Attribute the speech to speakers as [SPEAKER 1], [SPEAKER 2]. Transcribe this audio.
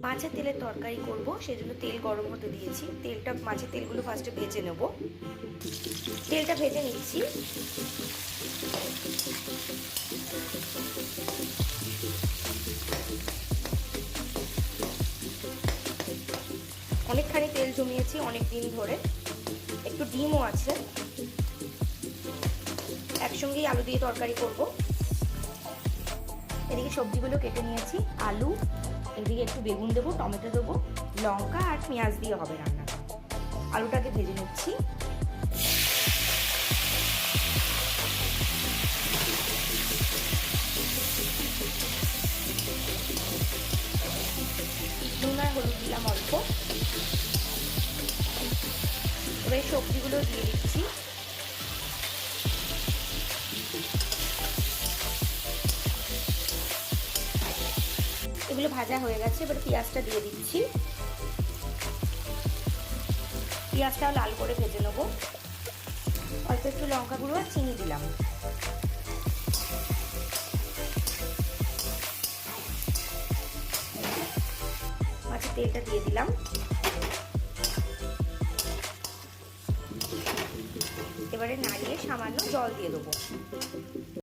[SPEAKER 1] মাছের তেলের তরকারি করব, সেজন্য তেল গরম হতে দিয়েছি। মাছের তেলগুলো ফার্স্টে ভেজে নেব। তেলটা ভেজে নিচ্ছি। অনেকখানি তেল জমিয়েছি অনেক দিন ধরে, একটু ডিমও আছে। একসঙ্গেই আলু দিয়ে তরকারি করব। এদিকে সবজিগুলো কেটে নিয়েছি, আলু, এদিকে একটু বেগুন দেবো, টমেটো দেবো, লঙ্কা আর পেঁয়াজ দিয়ে হবে রান্নাটা। আলুটাকে ভেজে নিচ্ছি। নুন আর হলুদ দিলাম অল্প। এবার সবজিগুলো দিয়ে দিচ্ছি। এগুলো ভাজা হয়ে গেছে, এবার পেঁয়াজটা দিয়ে দিচ্ছি। পেঁয়াজটাও লাল করে ভেজে নেবো। অল্প একটু লঙ্কা গুঁড়ো আর চিনি দিলাম। মাছের তেলটা দিয়ে দিলাম। এবারে নাড়িয়ে সামান্য জল দিয়ে দেবো।